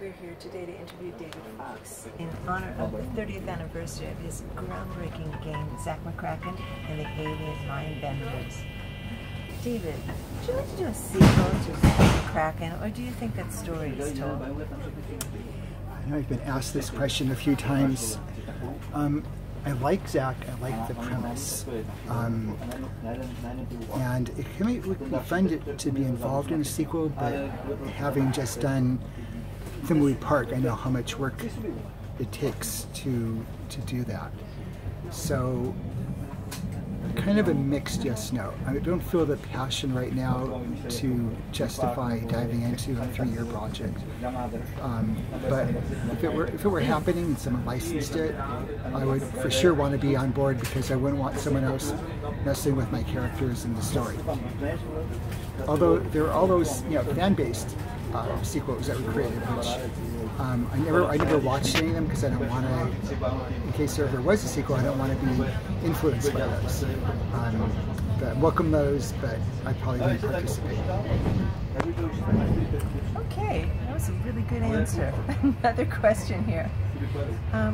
We're here today to interview David Fox in honor of the 30th anniversary of his groundbreaking game, Zach McCracken and the Alien Mind Benders. David, would you like to do a sequel to Zach McCracken, or do you think that story is told? I know I've been asked this question a few times. I like Zach, I like the premise, and it would be fun to be involved in a sequel, but having just done Thimbleweed Park, I know how much work it takes to do that. So, kind of a mixed yes/no. I don't feel the passion right now to justify diving into a 3-year project. But if it were happening and someone licensed it, I would for sure want to be on board, because I wouldn't want someone else messing with my characters and the story. Although there are all those fan-based sequels that were created, which I never watched any of them because I don't want to, in case there ever was a sequel, I don't want to be influenced by those. But I welcome those, but I probably wouldn't participate. Okay, that was a really good answer. Another question here.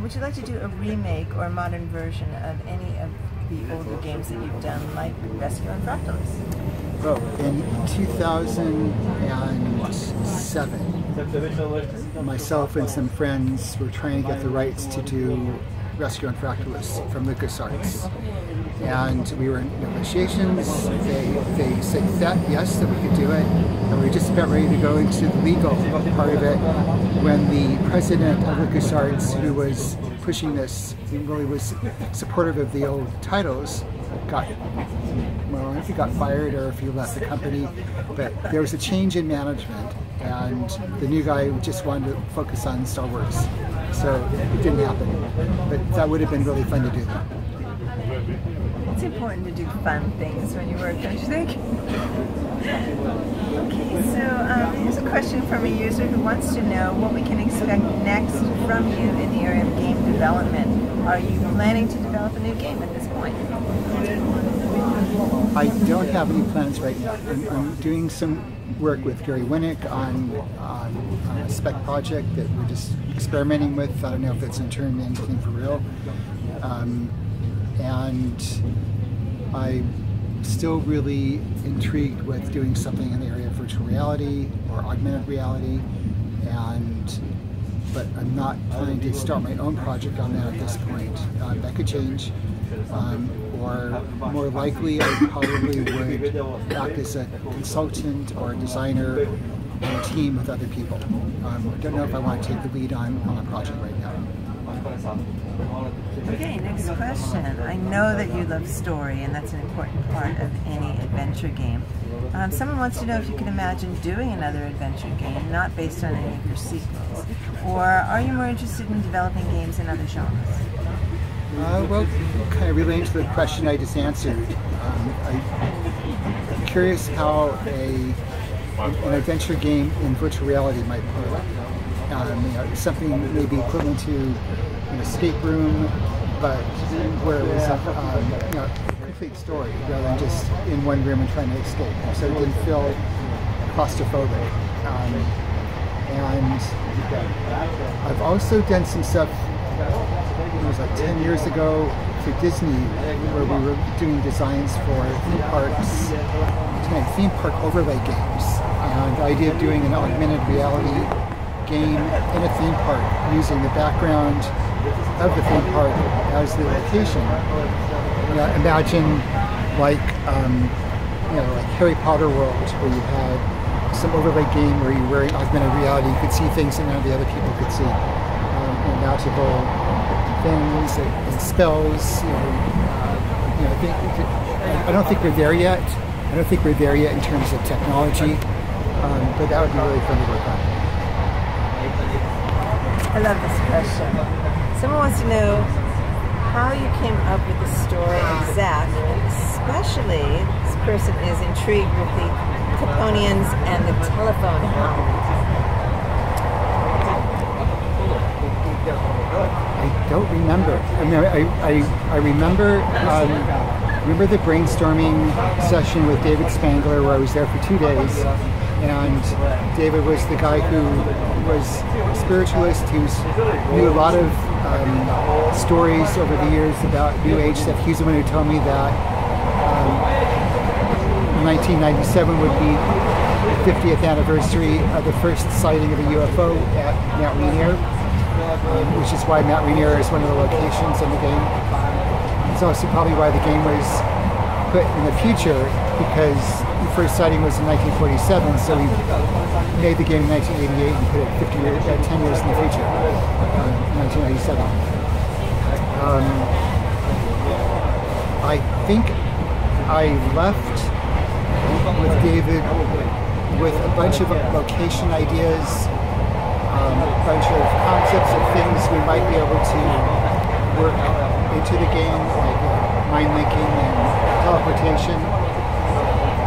Would you like to do a remake or a modern version of any of the older games that you've done, like Rescue on Fractalus? Oh, in 2007, myself and some friends were trying to get the rights to do Rescue on Fractalus from LucasArts. And we were in negotiations. They said that yes, that we could do it. And we were just about ready to go into the legal part of it when the president of LucasArts, who was pushing this, who really was supportive of the old titles, I don't know if he got fired or if he left the company, but there was a change in management, and the new guy just wanted to focus on Star Wars. So it didn't happen, but that would have been really fun to do that. It's important to do fun things when you work, don't you think? Okay, so here's a question from a user who wants to know what we can expect next from you in the area of game development. Are you planning to develop a new game at this point? I don't have any plans right now. I'm doing some work with Gary Winnick on a spec project that we're just experimenting with. I don't know if it's in turn anything for real. And I'm still really intrigued with doing something in the area of virtual reality or augmented reality, but I'm not planning to start my own project on that at this point. That could change, or more likely I probably would act as a consultant or a designer in a team with other people. I don't know if I want to take the lead on a project right now. Okay, next question. I know that you love story, and that's an important part of any adventure game. Someone wants to know if you can imagine doing another adventure game, not based on any of your sequels, or are you more interested in developing games in other genres? Well, kind of relating to the question I just answered, I'm curious how an adventure game in virtual reality might play. Something maybe equivalent to an escape room, but where it was a complete story rather than just in one room and trying to escape. So it didn't feel claustrophobic. And I've also done some stuff, it was like 10 years ago for Disney, where we were doing designs for theme parks, theme park overlay games. And the idea of doing an augmented reality game in a theme park using the background of the theme park as the location. Imagine like Harry Potter World, where you had some overlay game where you're wearing augmented reality, you could see things that none of the other people could see. Magical things and spells. I don't think we're there yet. I don't think we're there yet in terms of technology, but that would be really fun to work on. I love this question. Someone wants to know how you came up with the story of Zach, and especially this person is intrigued with the Caponians and the telephone hound. I don't remember. I mean, I remember the brainstorming session with David Spangler, where I was there for 2 days, And David was the guy who was a spiritualist, who knew a lot of stories over the years about New Age stuff. He's the one who told me that 1997 would be the 50th anniversary of the first sighting of a UFO at Mount Rainier, which is why Mount Rainier is one of the locations in the game. It's also probably why the game was put in the future, because the first sighting was in 1947, so we made the game in 1988 and put it 10 years in the future, 1997. I think I left with David with a bunch of location ideas, a bunch of concepts of things we might be able to work into the game, like mind linking and teleportation.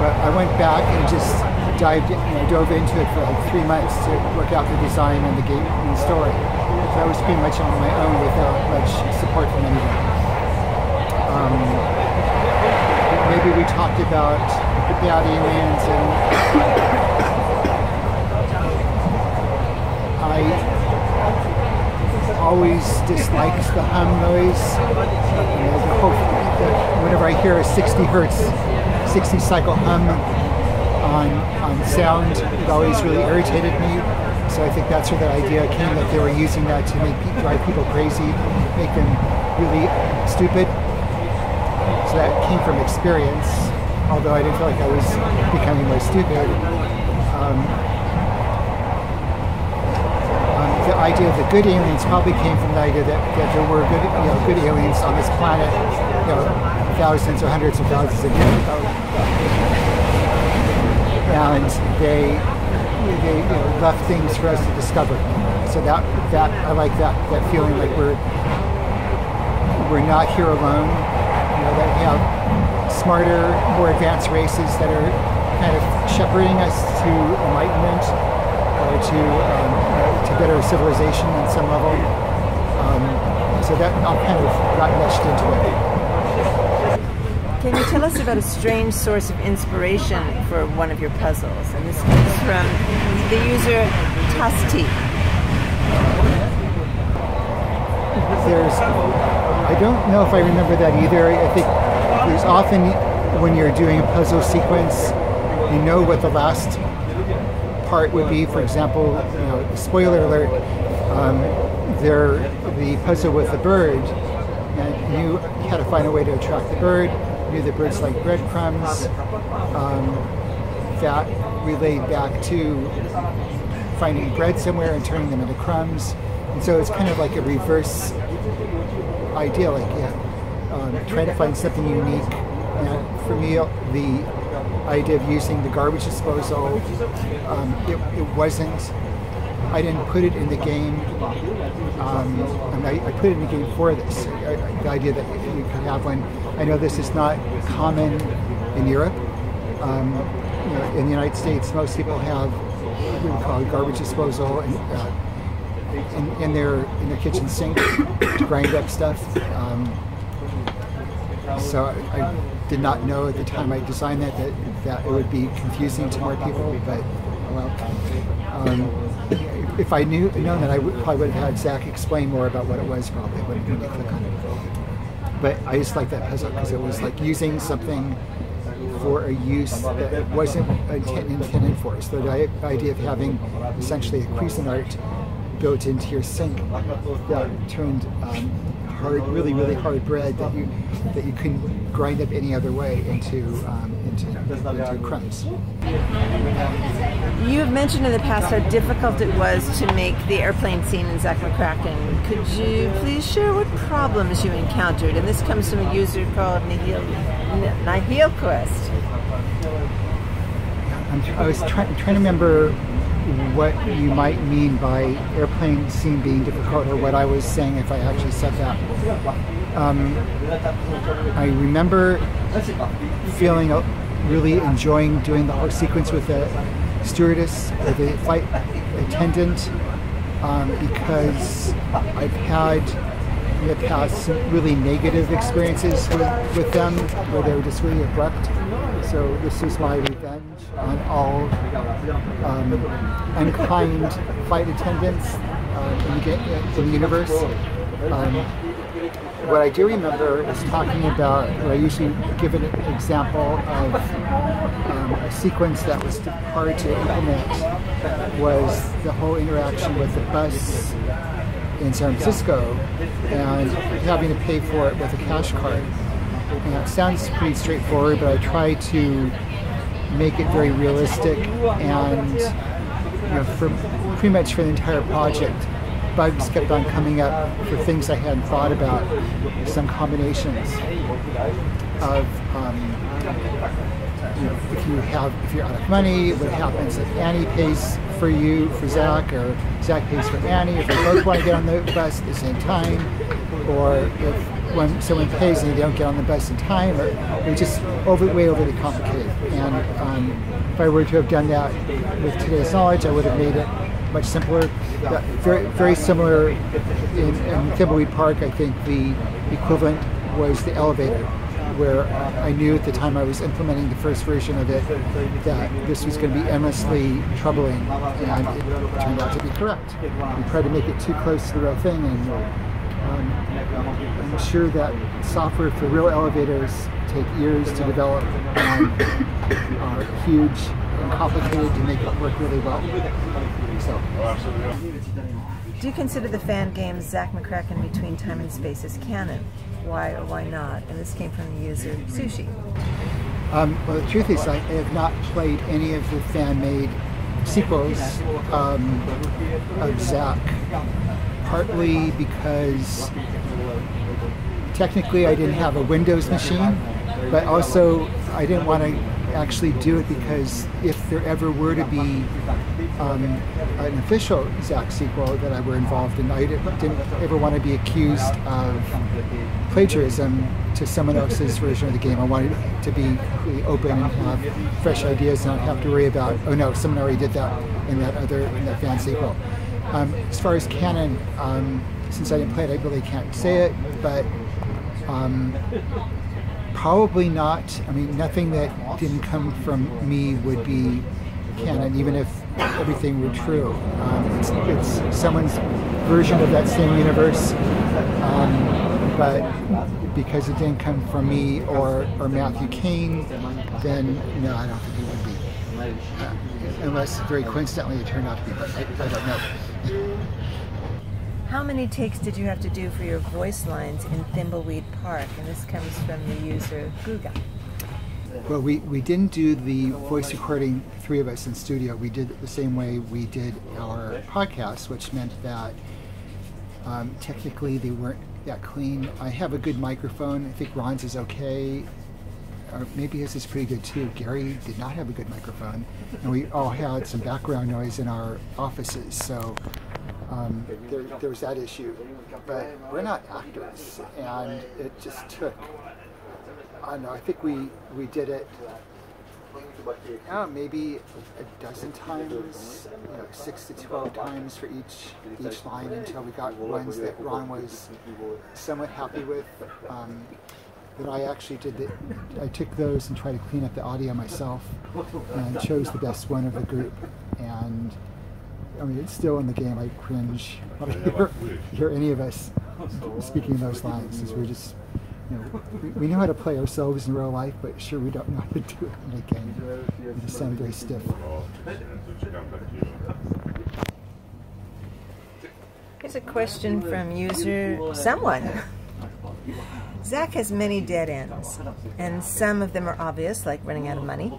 But I went back and just dove into it for like 3 months to work out the design and the game and the story. So I was pretty much on my own without much support from anyone. Maybe we talked about bad aliens, and I always disliked the hum noise. Whenever I hear a 60 hertz, 60 cycle hum on sound, it always really irritated me. So I think that's where the idea came, that they were using that to drive people crazy, make them really stupid. So that came from experience, although I didn't feel like I was becoming more stupid. The idea of the good aliens probably came from the idea that there were good aliens on this planet, thousands or hundreds of thousands of years ago, and they left things for us to discover. So that I like that feeling like we're not here alone. That we have smarter, more advanced races that are kind of shepherding us to enlightenment or to better civilization on some level. So that all kind of got meshed into it. Can you tell us about a strange source of inspiration for one of your puzzles? And this comes from the user Tasti. I don't know if I remember that either. I think there's often, when you're doing a puzzle sequence, you know what the last part would be. For example, spoiler alert, the puzzle with the bird, and you had to find a way to attract the bird. You knew the birds like breadcrumbs. That relayed back to finding bread somewhere and turning them into crumbs. And so it's kind of like a reverse idea, trying to find something unique. And for me, the idea of using the garbage disposal, it wasn't, I didn't put it in the game, and I put it in the game for this. The idea that you could have one. I know this is not common in Europe. In the United States, most people have what we call garbage disposal in their kitchen sink to grind up stuff. So I did not know at the time I designed that it would be confusing to more people. But if I known that, I probably would have had Zach explain more about what it was. Probably when you click on it. But I just like that puzzle because it was like using something for a use that wasn't intended for. So the idea of having essentially a Cuisinart built into your sink that turned really hard bread that you couldn't grind up any other way into crumbs. You have mentioned in the past how difficult it was to make the airplane scene in Zach McCracken. Could you please share what problems you encountered? And this comes from a user called Nihilquest. I was trying to remember what you might mean by airplane scene being difficult, or what I was saying if I actually said that. I remember feeling really enjoying doing the whole sequence with the stewardess or the flight attendant, because I've had in the past some really negative experiences with them where they were just really abrupt. So this is my revenge on all unkind flight attendants in the universe. What I do remember is talking about, I usually give an example of a sequence that was hard to implement, was the whole interaction with the bus in San Francisco and having to pay for it with a cash card. And it sounds pretty straightforward, but I try to make it very realistic, and for pretty much for the entire project, bugs kept on coming up for things I hadn't thought about, some combinations of if you're out of money, what happens if Annie pays for you, for Zach, or Zach pays for Annie, if they both want to get on the bus at the same time, or if when someone pays and they don't get on the bus in time, or it's just way overly complicated. And if I were to have done that with today's knowledge, I would have made it much simpler. Very, very similar in Thimbleweed Park. I think the equivalent was the elevator, where I knew at the time I was implementing the first version of it that this was going to be endlessly troubling, and it turned out to be correct. We tried to make it too close to the real thing, and I'm sure that software for real elevators take years to develop and are huge and complicated to make it work really well. So. Do you consider the fan game Zach McCracken Between Time and Space as canon? Why or why not? And this came from the user Sushi. Well, the truth is I have not played any of the fan-made sequels of Zach, partly because technically I didn't have a Windows machine, but also I didn't want to actually do it because if there ever were to be an official Zach sequel that I were involved in, I didn't ever want to be accused of plagiarism to someone else's version of the game. I wanted it to be completely open and have fresh ideas and not have to worry about, oh no, someone already did that in that fan sequel. As far as canon, since I didn't play it, I really can't say it, but probably not. I mean, nothing that didn't come from me would be canon, even if everything were true. It's someone's version of that same universe, but because it didn't come from me or Matthew Kane, then no, I don't think it would be. Unless very coincidentally it turned out to be, but I don't know. How many takes did you have to do for your voice lines in Thimbleweed Park? And this comes from the user Guga. Well, we didn't do the voice recording, three of us in studio. We did it the same way we did our podcast, which meant that technically they weren't that clean. I have a good microphone. I think Ron's is okay. Or maybe his is pretty good too. Gary did not have a good microphone. And we all had some background noise in our offices. So there was that issue. But we're not actors. And it just took, I don't know, I think we did it maybe a dozen times, 6 to 12 times for each line until we got ones that Ron was somewhat happy with. But I actually I took those and tried to clean up the audio myself and chose the best one of the group. And I mean, it's still in the game. I cringe when I hear any of us speaking those lines, because we're just, we know how to play ourselves in real life, but sure we don't know how to do it in the game. We just sound very stiff. Here's a question from user someone. Zach has many dead ends, and some of them are obvious, like running out of money.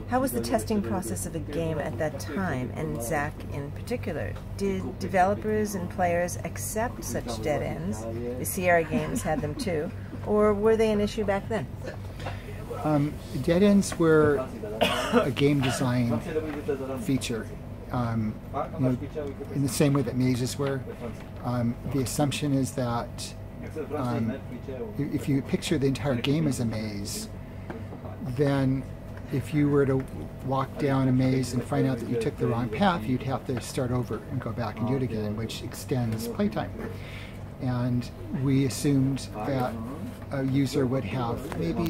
How was the testing process of a game at that time, and Zach in particular? Did developers and players accept such dead ends? The Sierra games had them too, or were they an issue back then? Dead ends were a game design feature. In the same way that mazes were. The assumption is that if you picture the entire game as a maze, then if you were to walk down a maze and find out that you took the wrong path, you'd have to start over and go back and do it again, which extends playtime. And we assumed that a user would have maybe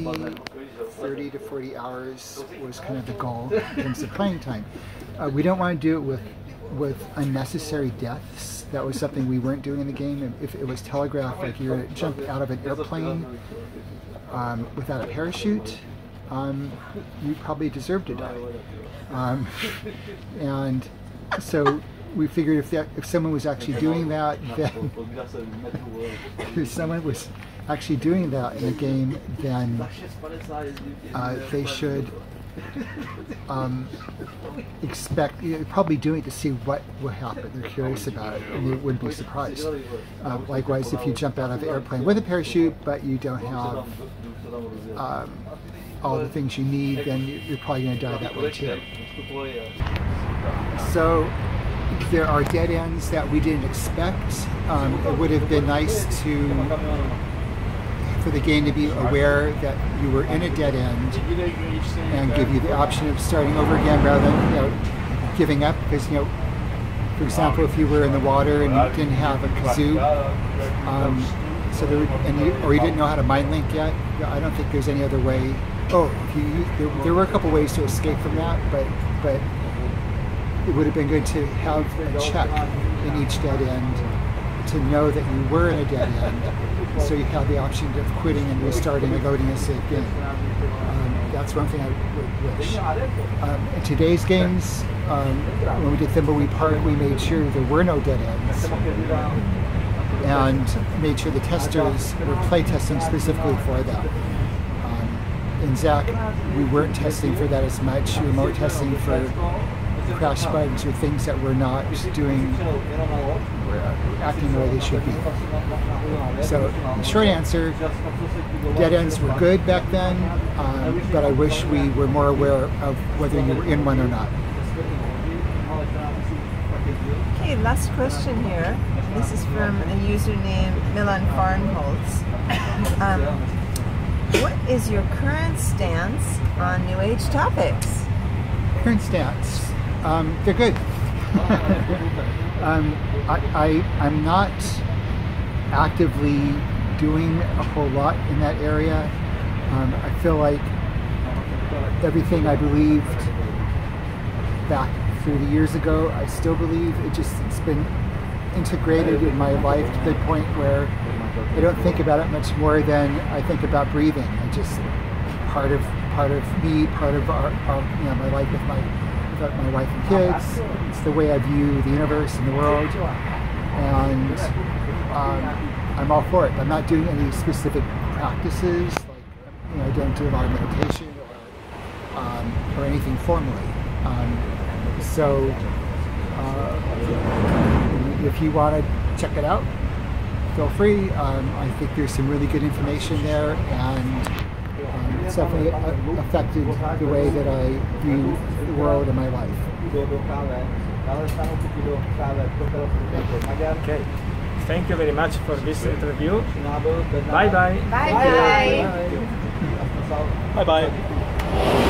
30 to 40 hours was kind of the goal in terms of playing time. We don't want to do it with unnecessary deaths. That was something we weren't doing in the game. If it was telegraphed, like you're going to jump out of an airplane without a parachute, you probably deserve to die. And so we figured if someone was actually doing that, then if someone was actually doing that in the game, then they should expect, probably doing it to see what will happen. They're curious about it, and they wouldn't be surprised. Likewise, if you jump out of the airplane with a parachute, but you don't have all the things you need, then you're probably going to die that way too. So there are dead ends that we didn't expect. It would have been nice for the game to be aware that you were in a dead end and give you the option of starting over again rather than giving up. Because for example, if you were in the water and you didn't have a kazoo, or you didn't know how to mind link yet, I don't think there's any other way. Oh, there were a couple ways to escape from that, but it would have been good to have a check in each dead end to know that you were in a dead end, so you have the option of quitting and restarting and loading a save game. That's one thing I would wish. In today's games, when we did Thimbleweed Park, we made sure there were no dead ends and made sure the testers were play testing specifically for that. In Zach, we weren't testing for that as much. We were more testing for crash bugs or things that were not acting the way they should be. So, short answer, dead ends were good back then, but I wish we were more aware of whether you were in one or not. Okay, last question here. This is from a user named Milan Farnholtz. What is your current stance on New Age topics? Current stance? They're good. I'm not actively doing a whole lot in that area. I feel like everything I believed back 30 years ago, I still believe. It's been integrated in my life to the point where I don't think about it much more than I think about breathing. It's just part of me, part of my life with my wife and kids. It's the way I view the universe and the world, and I'm all for it. I'm not doing any specific practices, like I don't do a lot of meditation or anything formally. So if you want to check it out, feel free. I think there's some really good information there, and it's definitely affected the way that I view the world and my life. Okay, thank you very much for this interview. Bye bye. Bye bye. Bye bye.